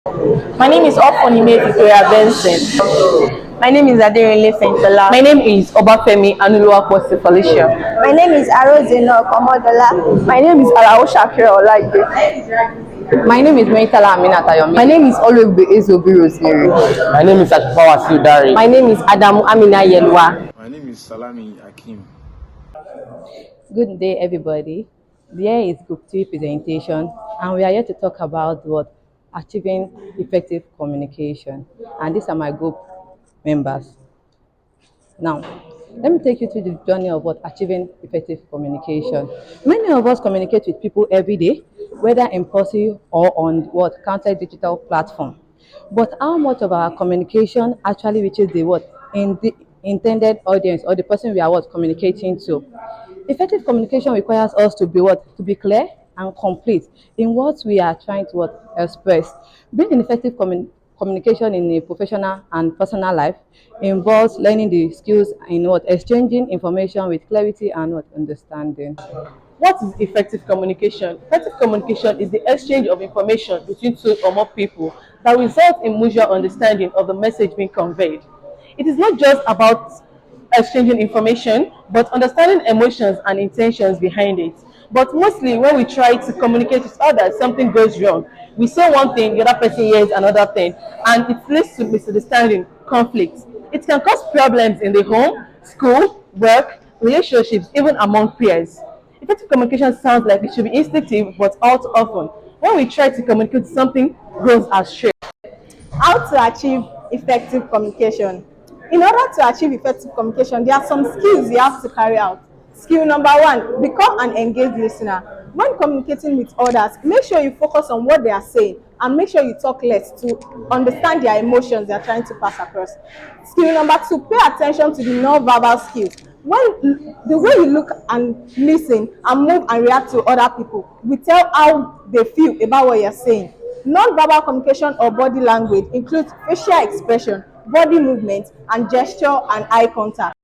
My name is Ofonime Victoria Benson. My name is Aderele Fentola. My name is Obafemi Anuluwaposi Felicia. My name is Arozino Komodola. My name is Alao Shakira Olaide. My name is Meitala Aminata Yomi. My name is Olugbe Ezobi Rosemary. My name is Atipawa Siudari. My name is Adamu Amina Yelwa. My name is Salami Akim. Good day, everybody. Here is Group 3 presentation, and we are here to talk about what achieving effective communication. And these are my group members. Now, let me take you through the journey of what achieving effective communication. Many of us communicate with people every day, whether in person or on what counter digital platform. But how much of our communication actually reaches the what in the intended audience or the person we are what communicating to? Effective communication requires us to be what to be clear and complete in what we are trying to what express. Being an effective communication in a professional and personal life involves learning the skills in what exchanging information with clarity and what understanding. What is effective communication? Effective communication is the exchange of information between two or more people that results in mutual understanding of the message being conveyed. It is not just about exchanging information, but understanding emotions and intentions behind it. But mostly when we try to communicate with others, something goes wrong. We say one thing, the other person hears another thing, and it leads to misunderstanding, conflicts. It can cause problems in the home, school, work, relationships, even among peers. Effective communication sounds like it should be instinctive, but all too often, when we try to communicate something, goes astray. How to achieve effective communication? In order to achieve effective communication, there are some skills you have to carry out. Skill number 1, become an engaged listener. When communicating with others, make sure you focus on what they are saying and make sure you talk less to understand their emotions they are trying to pass across. Skill number 2, pay attention to the non-verbal skills. When the way you look and listen and move and react to other people will tell how they feel about what you're saying. Non-verbal communication or body language includes facial expression, body movement, and gesture and eye contact.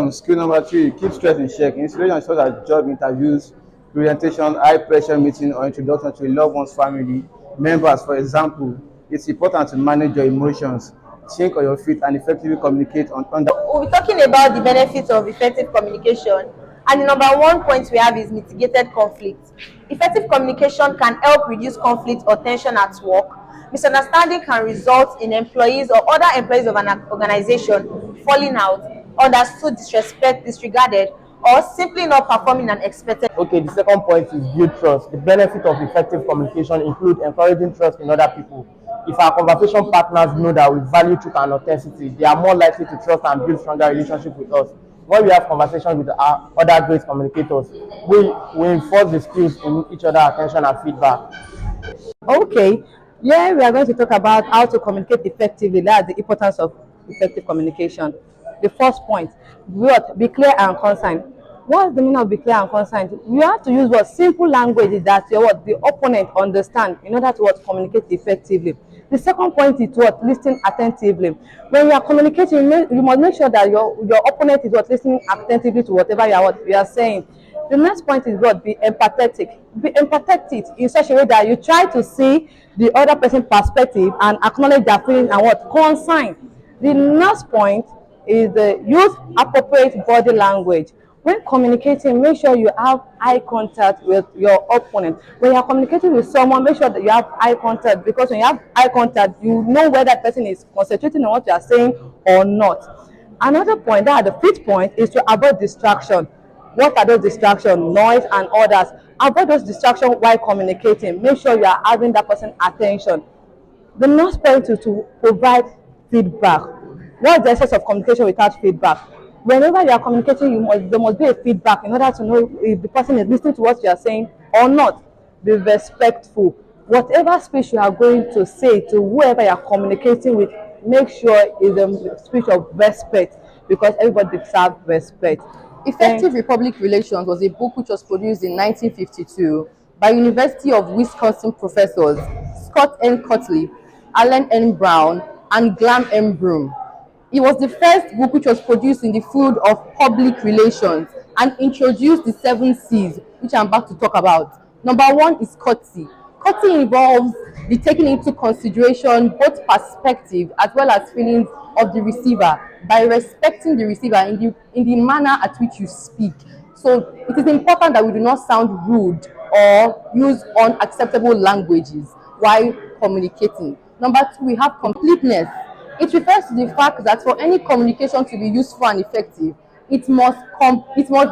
Skill number 3, keep stress in check. In situations such as job interviews, presentation, high pressure meeting, or introduction to a loved one's family members, for example, it's important to manage your emotions, think on your feet, and effectively communicate on that. We'll be talking about the benefits of effective communication. And the number 1 point we have is mitigated conflict. Effective communication can help reduce conflict or tension at work. Misunderstanding can result in employees or other employees of an organization falling out, understood, disregarded, or simply not performing an expected. Okay, the second point is build trust. The benefit of effective communication include encouraging trust in other people. If our conversation partners know that we value truth and authenticity, they are more likely to trust and build stronger relationship with us. When we have conversations with our other great communicators, we enforce the skills in each other's attention and feedback. Okay, yeah, we are going to talk about how to communicate effectively. That's the importance of effective communication. The first point, what? Be clear and concise. What's the meaning of be clear and concise? You have to use what simple language that the opponent understand in order to what communicate effectively. The second point is what listen attentively. When you are communicating, you must make sure that your opponent is what listening attentively to whatever you are saying. The next point is what? Be empathetic. Be empathetic in such a way that you try to see the other person's perspective and acknowledge their feelings and what concern. The next point is the use appropriate body language. When communicating, make sure you have eye contact with your opponent. When you are communicating with someone, make sure that you have eye contact, because when you have eye contact, you know whether that person is concentrating on what you are saying or not. Another point, that the fifth point, is to avoid distraction. What are those distractions? Noise and others. Avoid those distractions while communicating. Make sure you are having that person's attention. The next point is to provide feedback. What is the essence of communication without feedback? Whenever you are communicating, there must be a feedback in order to know if the person is listening to what you are saying or not. Be respectful. Whatever speech you are going to say to whoever you are communicating with, make sure it's a speech of respect, because everybody deserves respect. Effective Republic Relations was a book which was produced in 1952 by University of Wisconsin professors Scott N. Cutlip, Alan N. Brown, and Graham M. Broom. It was the first book which was produced in the field of public relations and introduced the 7 C's, which I'm about to talk about. Number 1 is courtesy. Courtesy involves the taking into consideration both perspective as well as feelings of the receiver by respecting the receiver in the manner at which you speak. So it is important that we do not sound rude or use unacceptable languages while communicating. Number two, we have completeness. It refers to the fact that for any communication to be useful and effective, it must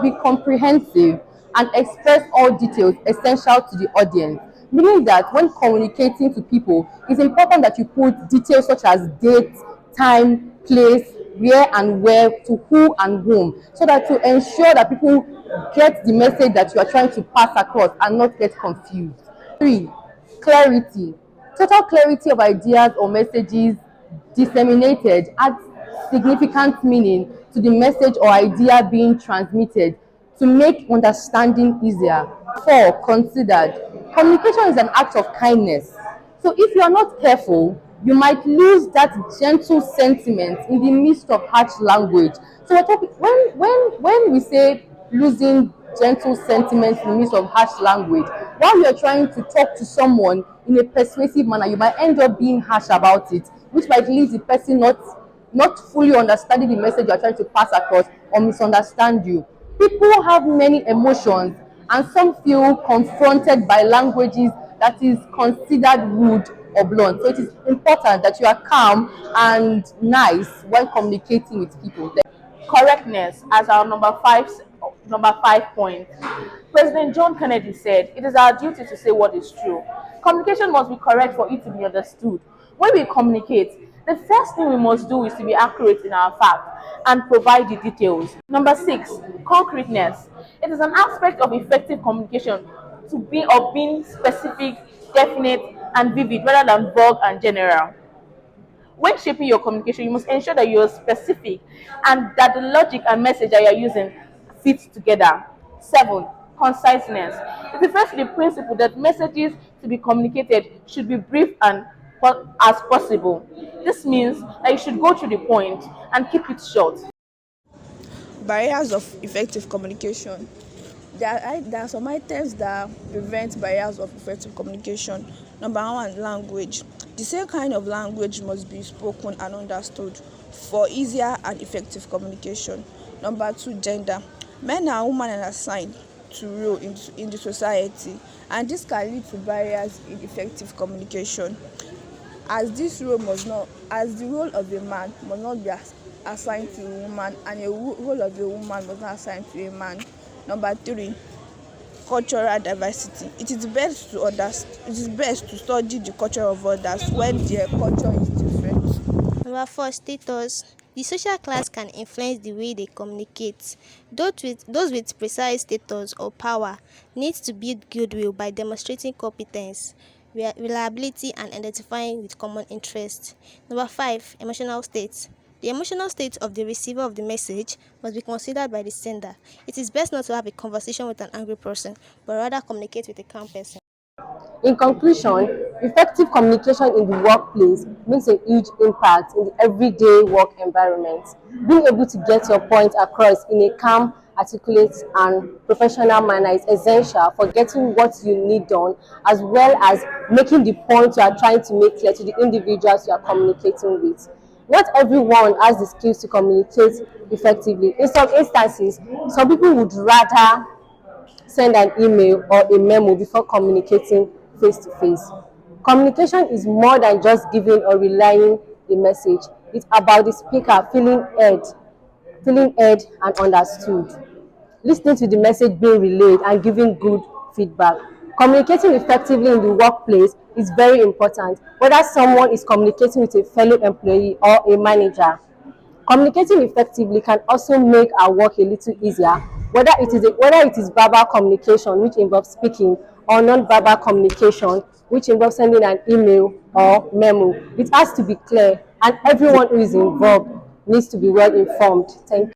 be comprehensive and express all details essential to the audience. Meaning that when communicating to people, it's important that you put details such as date, time, place, where and where, to who and whom, so that to ensure that people get the message that you are trying to pass across and not get confused. 3. Clarity. Total clarity of ideas or messages disseminated adds significant meaning to the message or idea being transmitted to make understanding easier. 4. Considered. Communication is an act of kindness. So if you are not careful, you might lose that gentle sentiment in the midst of harsh language. So we're talking, when we say losing gentle sentiment in the midst of harsh language, while you're trying to talk to someone in a persuasive manner, you might end up being harsh about it, which might leave the person not fully understanding the message you're trying to pass across or misunderstand you. People have many emotions, and some feel confronted by languages that is considered rude or blunt. So it is important that you are calm and nice when communicating with people. Correctness as our number five point. President John Kennedy said, "It is our duty to say what is true." Communication must be correct for it to be understood. When we communicate, the first thing we must do is to be accurate in our facts and provide the details. Number 6, concreteness. It is an aspect of effective communication to be of being specific, definite, and vivid rather than vague and general. When shaping your communication, you must ensure that you are specific and that the logic and message that you are using fits together. 7, conciseness. It refers to the principle that messages to be communicated should be brief and as possible. This means that you should go to the point and keep it short. Barriers of effective communication. There are some items that prevent barriers of effective communication. Number 1, language. The same kind of language must be spoken and understood for easier and effective communication. Number 2, gender. Men and women are assigned to role in the society, and this can lead to barriers in effective communication, as the role of a man must not be assigned to a woman, and a role of a woman must not be assigned to a man. Number 3, cultural diversity. It is best to study the culture of others when their culture is different. Number 4, status. The social class can influence the way they communicate. Those with precise status or power need to build goodwill by demonstrating competence, reliability, and identifying with common interests. Number 5, emotional state. The emotional state of the receiver of the message must be considered by the sender. It is best not to have a conversation with an angry person, but rather communicate with a calm person. In conclusion, effective communication in the workplace makes a huge impact in the everyday work environment. Being able to get your point across in a calm, articulate, and professional manner is essential for getting what you need done, as well as making the point you are trying to make clear to the individuals you are communicating with. Not everyone has the skills to communicate effectively. In some instances, some people would rather send an email or a memo before communicating face-to-face. Communication is more than just giving or relaying a message. It's about the speaker feeling heard and understood, listening to the message being relayed, and giving good feedback. Communicating effectively in the workplace is very important, whether someone is communicating with a fellow employee or a manager. Communicating effectively can also make our work a little easier, whether it is verbal communication, which involves speaking, or non-verbal communication, which involves sending an email or memo. It has to be clear, and everyone who is involved needs to be well informed. Thank you.